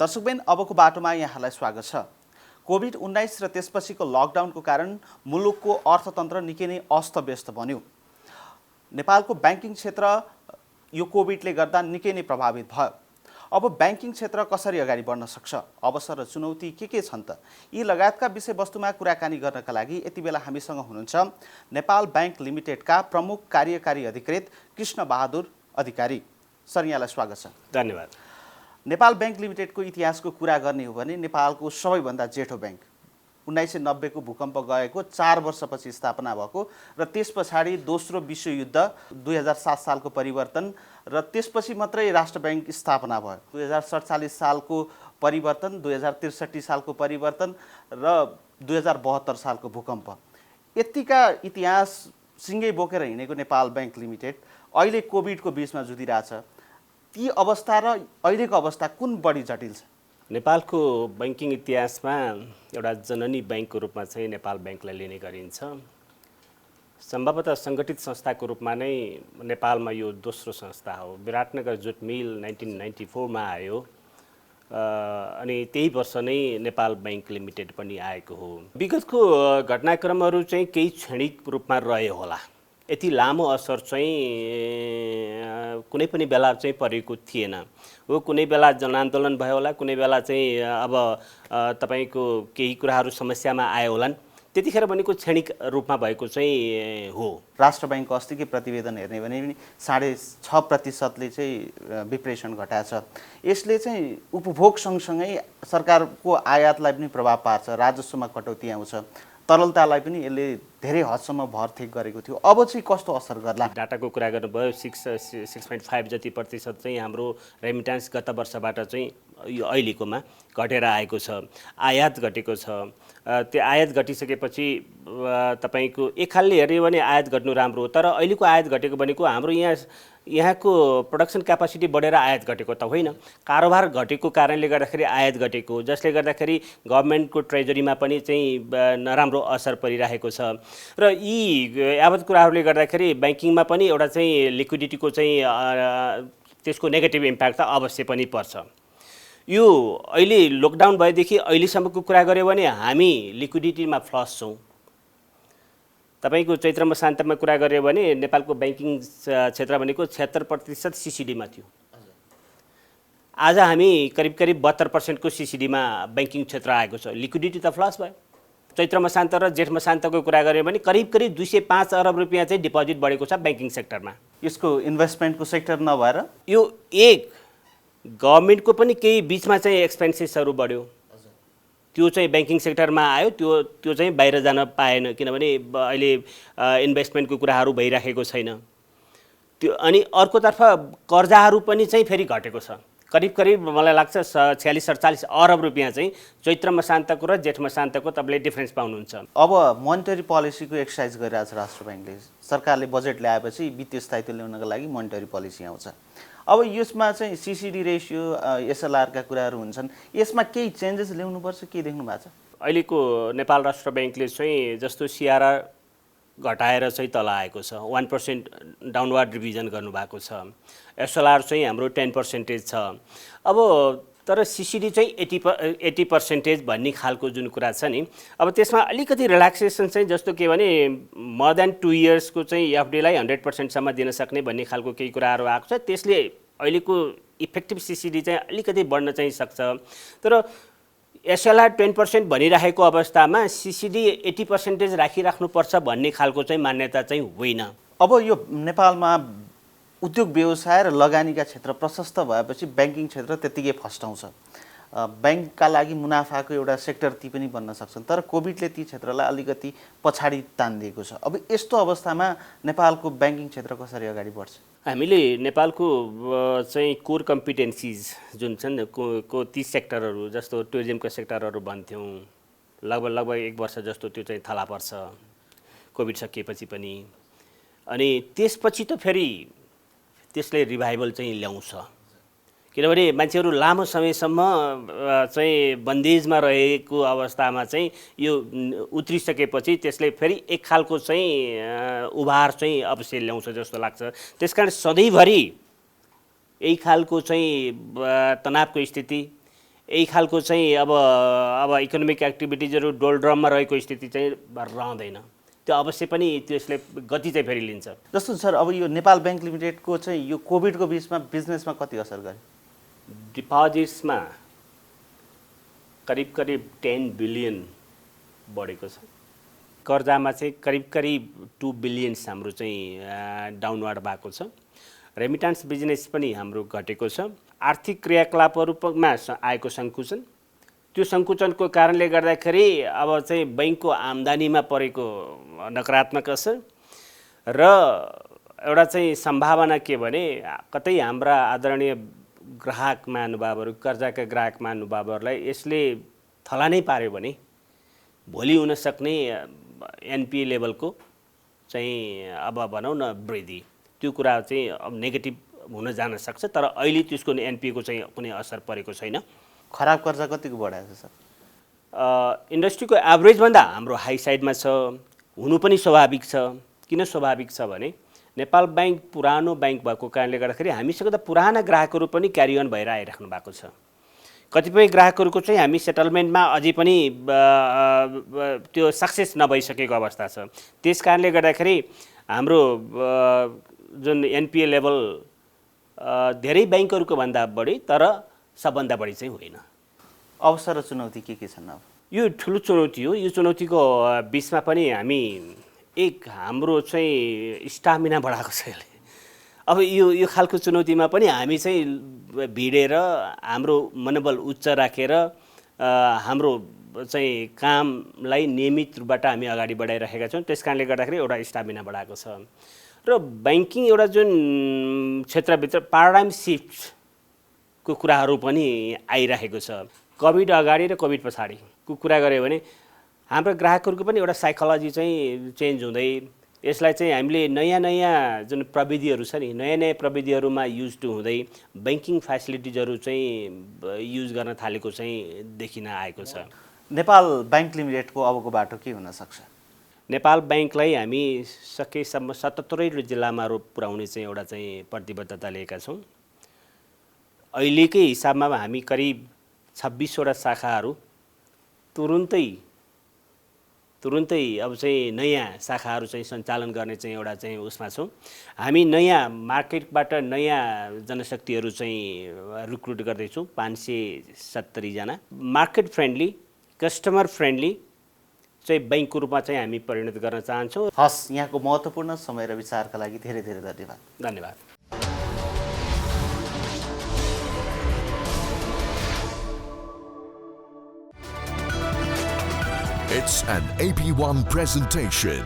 दर्शकबिन अबको बाटोमा यहाँलाई स्वागत छ। कोभिड-19 र त्यसपछिको लकडाउनको कारण मुलुकको अर्थतन्त्र निकै नै अस्तव्यस्त बन्यो। नेपालको ब्याङ्किङ क्षेत्र यो कोभिडले गर्दा निकै नै प्रभावित भयो। अब ब्याङ्किङ क्षेत्र कसरी अगाडि बढ्न सक्छ, अवसर र चुनौती के छन् त, यी लगायतका विषयवस्तुमा कुराकानी गर्नका लागि यति बेला हामीसँग हुनुहुन्छ नेपाल ब्याङ्क लिमिटेडका प्रमुख कार्यकारी अधिकृत कृष्ण बहादुर अधिकारी। सर, यहाँलाई स्वागत छ। धन्यवाद। नेपाल ब्याङ्क लिमिटेडको इतिहासको कुरा गर्ने हो भने नेपालको सबैभन्दा जेठो ब्याङ्क 1990 को भूकम्प गएको 4 वर्षपछि स्थापना भएको र त्यस पछाडि दोस्रो विश्वयुद्ध, 2007 सालको परिवर्तन र त्यसपछि मात्रै राष्ट्र ब्याङ्क स्थापना भयो। 2047 सालको परिवर्तन, 2063 सालको परिवर्तन र 2072 सालको भूकम्प, यतिका इतिहास सँगै बोकेर हिँडेको नेपाल ब्याङ्क लिमिटेड अहिले कोभिडको बीचमा जुधिरहेछ। ती अवस्था र अहिलेको अवस्था कुन बढी जटिल छ? नेपालको बैंकिङ इतिहासमा एउटा जननी ब्याङ्कको रूपमा चाहिँ नेपाल ब्याङ्कलाई लिने गरिन्छ। सम्भवतः सङ्गठित संस्थाको रूपमा नै नेपालमा यो दोस्रो संस्था हो। विराटनगर जुट मिल 1994 मा आयो अनि त्यही वर्ष नै नेपाल ब्याङ्क लिमिटेड पनि आएको हो। विगतको घटनाक्रमहरू चाहिँ केही क्षणिक रूपमा रहे होला, यति लामो असर चाहिँ कुनै पनि बेला चाहिँ परेको थिएन हो। कुनै बेला जनआन्दोलन भयो होला, कुनै बेला चाहिँ अब तपाईको केही कुराहरू समस्यामा आयो होलान्, त्यतिखेर भनेको क्षणिक रूपमा भएको चाहिँ हो। राष्ट्र ब्याङ्कको अस्तिकै प्रतिवेदन हेर्ने भने 6.5% चाहिँ विप्रेसन घटाएको छ। यसले चाहिँ उपभोग सँगसँगै सरकारको आयातलाई पनि प्रभाव पार्छ, राजस्वमा कटौती आउँछ, तरलतालाई पनि यसले धेरै हदसम्म भरथेक गरेको थियो। अब चाहिँ कस्तो असर गर्ला? डाटाको कुरा गर्नुभयो, 6.5 जति प्रतिशत चाहिँ हाम्रो रेमिट्यान्स गत वर्षबाट चाहिँ यो अहिलेकोमा घटेर आएको छ। आयात घटेको छ। त्यो आयात घटिसकेपछि तपाईको एक खालले हेर्यो भने आयात घट्नु राम्रो हो, तर अहिलेको आयात घटेको भनेको हाम्रो यहाँको प्रोडक्सन क्यापासिटी बढेर आयात घटेको त होइन, कारोबार घटेको कारणले गर्दाखेरि आयात घटेको, जसले गर्दाखेरि गभर्नमेन्टको ट्रेजरीमा पनि चाहिँ नराम्रो असर परिरहेको छ। र यी यावत कुराहरूले गर्दाखेरि ब्याङ्किङमा पनि एउटा चाहिँ लिक्विडिटीको चाहिँ त्यसको नेगेटिभ इम्प्याक्ट त अवश्य पनि पर्छ। यो अहिले लकडाउन भएदेखि अहिलेसम्मको कुरा गऱ्यो भने हामी लिक्विडिटीमा फ्लस छौँ। तपाईको चैत्र मसान्तमा कुरा गऱ्यो भने नेपालको ब्याङ्किङ क्षेत्र भनेको 76% सिसिडीमा थियो। आज हामी करिब 72% को सिसिडीमा ब्याङ्किङ क्षेत्र आएको छ। लिक्विडिटी त फ्लस भयो। चैत्र मसान्त र जेठ मसान्तको कुरा गऱ्यो भने करिब 205 अरब रुपियाँ चाहिँ डिपोजिट बढेको छ ब्याङ्किङ सेक्टरमा। यसको इन्भेस्टमेन्टको सेक्टर नभएर यो एक गभर्नमेन्टको पनि केही बिचमा चाहिँ एक्सपेन्सेसहरू बढ्यो, त्यो चाहिँ ब्याङ्किङ सेक्टरमा आयो, त्यो चाहिँ बाहिर जान पाएन, किनभने अहिले इन्भेस्टमेन्टको कुराहरू भइराखेको छैन त्यो। अनि अर्कोतर्फ कर्जाहरू पनि चाहिँ फेरि घटेको छ। करिब मलाई लाग्छ 46-47 अरब रुपियाँ चाहिँ चैत्र मसान्तको र जेठ मसान्तको तपाईँले डिफ्रेन्स पाउनुहुन्छ। अब मोनिटरी पोलिसीको एक्सर्साइज गरिरहेको छ राष्ट्र ब्याङ्कले। सरकारले बजेट ल्याएपछि वित्तीय स्थायित्व ल्याउनको लागि मोनिटरी पोलिसी आउँछ। अब यसमा चाहिँ सिसिडी रेसियो, एसएलआरका कुराहरू हुन्छन्, यसमा केही चेन्जेस ल्याउनुपर्छ, के देख्नु भएको छ? अहिलेको नेपाल राष्ट्र ब्याङ्कले चाहिँ जस्तो सिआरआर घटाएर चाहिँ तल आएको छ, 1% डाउनवार्ड रिभिजन गर्नुभएको छ। एसएलआर चाहिँ हाम्रो 10% छ। अब तर सिसिडी चाहिँ 80% भन्ने खालको जुन कुरा छ नि, अब त्यसमा अलिकति रिल्याक्सेसन चाहिँ जस्तो के भने मोर देन 2 इयर्सको चाहिँ एफडीलाई 100% दिन सक्ने भन्ने खालको केही कुराहरू आएको छ। त्यसले अहिलेको इफेक्टिभ सिसिडी चाहिँ अलिकति बढ्न चाहिँ सक्छ। तर एसएलआर 10% भनिरहेको अवस्थामा सिसिडी 80% राखिराख्नुपर्छ भन्ने खालको चाहिँ मान्यता चाहिँ होइन। अब यो नेपालमा उद्योग व्यवसाय र लगानीका क्षेत्र प्रशस्त भएपछि ब्याङ्किङ क्षेत्र त्यत्तिकै फस्टाउँछ। ब्याङ्कका लागि मुनाफाको एउटा सेक्टर ती पनि बन्न सक्छन्, तर कोभिडले ती क्षेत्रलाई अलिकति पछाडि तानिदिएको छ। अब यस्तो अवस्थामा नेपालको ब्याङ्किङ क्षेत्र कसरी अगाडि बढ्छ? हामीले नेपालको चाहिँ कोर कम्पिटेन्सिज जुन छन् को ती सेक्टरहरू, जस्तो टुरिज्मको सेक्टरहरू भन्थ्यौँ, लगभग 1 वर्ष जस्तो त्यो चाहिँ थला पर्छ कोभिड सकिएपछि पनि। अनि त्यसपछि त फेरि त्यसले रिभाइभल चाहिँ ल्याउँछ, किनभने मान्छेहरू लामो समयसम्म चाहिँ बन्देजमा रहेको अवस्थामा चाहिँ यो उत्रिसकेपछि त्यसले फेरि एक खालको चाहिँ उभार चाहिँ अवश्य ल्याउँछ जस्तो लाग्छ। त्यसकारण सधैँभरि यही खालको चाहिँ तनावको स्थिति, यही खालको चाहिँ अब इकोनोमिक एक्टिभिटिजहरू डोलड्रममा रहेको स्थिति चाहिँ रहँदैन। त्यो अवश्य पनि त्यसले गति चाहिँ फेरि लिन्छ। जस्तो सर अब यो नेपाल ब्याङ्क लिमिटेडको चाहिँ यो कोभिडको बिचमा बिजनेसमा कति असर गर्यो? डिपोजिट्समा करिब 10 बिलियन बढेको छ। कर्जामा चाहिँ करिब 2 बिलियन हाम्रो चाहिँ डाउनवार्ड भएको छ। रेमिटान्स बिजनेस पनि हाम्रो घटेको छ। आर्थिक क्रियाकलापहरूमा आएको सङ्कुचन, त्यो सङ्कुचनको कारणले गर्दाखेरि अब चाहिँ बैङ्कको आम्दानीमा परेको नकारात्मक असर र एउटा चाहिँ सम्भावना के भने कतै हाम्रा आदरणीय ग्राहक महानुभावहरू, कर्जाका ग्राहक महानुभावहरूलाई यसले थला नै पार्यो भने भोलि हुन सक्ने एनपिए लेभलको चाहिँ अब भनौँ न वृद्धि, त्यो कुरा चाहिँ अब नेगेटिभ हुन जान सक्छ। तर अहिले त्यसको एनपिएको चाहिँ कुनै असर परेको छैन। खराब कर्जा कतिको बढाएको छ सर? इन्डस्ट्रीको एभरेजभन्दा हाम्रो हाई साइडमा छ। हुनु पनि स्वाभाविक छ। किन स्वाभाविक छ भने नेपाल ब्याङ्क पुरानो ब्याङ्क भएको कारणले गर्दाखेरि हामीसँग त पुराना ग्राहकहरू पनि क्यारी अन भएर आइराख्नु भएको छ। कतिपय ग्राहकहरूको चाहिँ हामी सेटलमेन्टमा अझै पनि त्यो सक्सेस नभइसकेको अवस्था छ। त्यस कारणले गर्दाखेरि हाम्रो जुन एनपिए लेभल धेरै ब्याङ्कहरूको भन्दा बढी तर सबभन्दा बढी चाहिँ होइन। अवसर र चुनौती के छन्? अब यो ठुलो चुनौती हो। यो चुनौतीको बिचमा पनि हामी हाम्रो चाहिँ स्टामिना बढाएको छ यसले। अब यो खालको चुनौतीमा पनि हामी चाहिँ भिडेर हाम्रो मनोबल उच्च राखेर हाम्रो चाहिँ कामलाई नियमित रूपबाट हामी अगाडि बढाइरहेका छौँ। त्यस कारणले गर्दाखेरि एउटा स्टामिना बढाएको छ। र ब्याङ्किङ एउटा जुन क्षेत्रभित्र प्याराडाइम सिफ्टको कुराहरू पनि आइरहेको छ। कोभिड अगाडि र कोभिड पछाडिको कुरा गऱ्यो भने हाम्रो ग्राहकहरूको पनि एउटा साइकोलोजी चाहिँ चेन्ज हुँदै यसलाई चाहिँ हामीले नयाँ जुन प्रविधिहरू छ नि, नयाँ प्रविधिहरूमा युज टु हुँदै ब्याङ्किङ फेसिलिटिजहरू चाहिँ युज गर्न थालेको चाहिँ देखिन आएको छ। नेपाल ब्याङ्क लिमिटेडको अबको बाटो के हुन सक्छ? नेपाल ब्याङ्कलाई हामी सकेसम्म 77 जिल्लामा पुर्याउने चाहिँ एउटा चाहिँ प्रतिबद्धता लिएका छौँ। अहिलेकै हिसाबमा हामी करिब 26वटा शाखाहरू तुरुन्तै अब चाहिँ नयाँ शाखाहरू चाहिँ सञ्चालन गर्ने चाहिँ एउटा चाहिँ उसमा छौँ। हामी नयाँ मार्केटबाट नयाँ जनशक्तिहरू चाहिँ रिक्रुट गर्दैछौँ। 570 जना मार्केट फ्रेन्डली, कस्टमर फ्रेन्डली चाहिँ बैङ्कको रूपमा चाहिँ हामी परिणत गर्न चाहन्छौँ। हस्, यहाँको महत्त्वपूर्ण समय र विचारका लागि धेरै धेरै धन्यवाद। धन्यवाद। It's an AP1 presentation.